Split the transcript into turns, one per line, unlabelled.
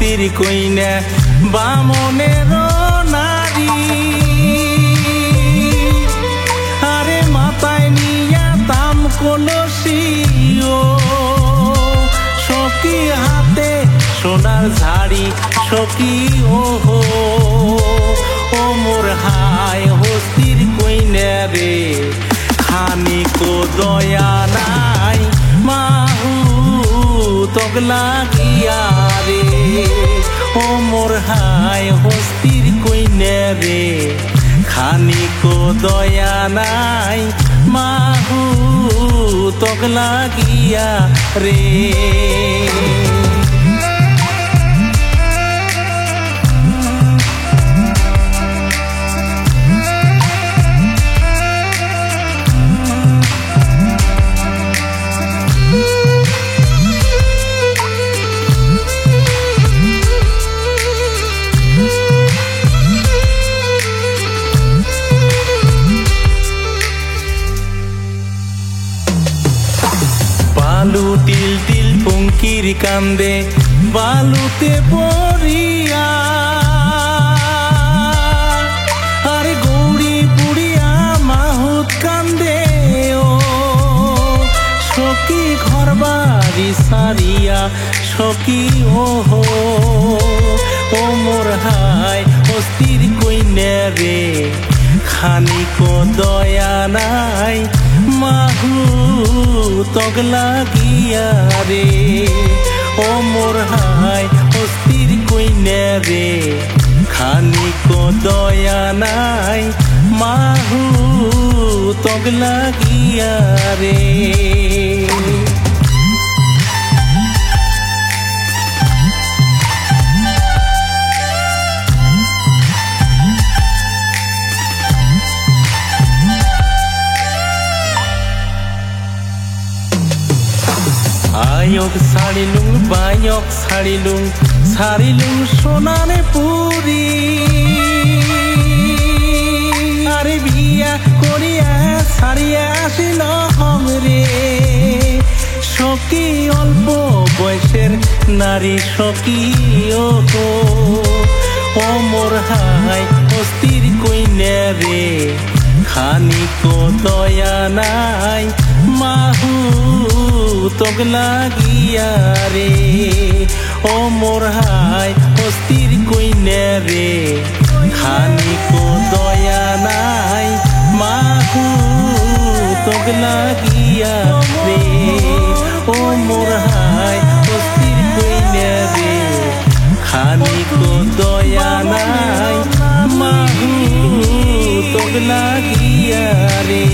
হস্তির কইনা বামনের নারী আরে মাথায় নিয়া তাম কলসি ও সখী হাতে সোনার ঝাড়ি সখী ওহো ও মোর হায় হস্তির কইনা রে খানিকো দয়া নাই মাহু তক লাগিয়া রে ও মোর হায় হস্তির কইনা রে খানিকো দয়া নাই মাহু তক লাগিয়া রে বালু টিল টিল পঙ্কির কান্দে বালুতে পড়িয়া আরে গৌরী পুড়িয়া মাহুত কান্দে ও সখী ঘর বাড়ি সারিয়া সখী ওহো ও মোর হায় হস্তির কইনা রে খানিকো দয়া নাই মাহু তক লাগিয়া রে ও মোর হায় হস্তির কইনা রে খানিকো দয়া নাই মাহু তক লাগিয়া রে আয়ক ছাড়িলুং বায়ক ছাড়িলুং সোনারে পুরি আরে বিয়া করিয়া ছাড়িয়া আসিল হমরে সখী অল্প বয়সের নারী সখী ও মোর হায় হস্তির কইনা রে খানিকো দয়া নাই মাহু তক লাগিয়া রে ও মোর হায় হস্তির কইনা রে খানিকো দয়া নাই মাহু তক লাগিয়া রে ও মোর হায় হস্তির কইনা রে খানিকো দয়া নাই মাহু তক লাগিয়া রে।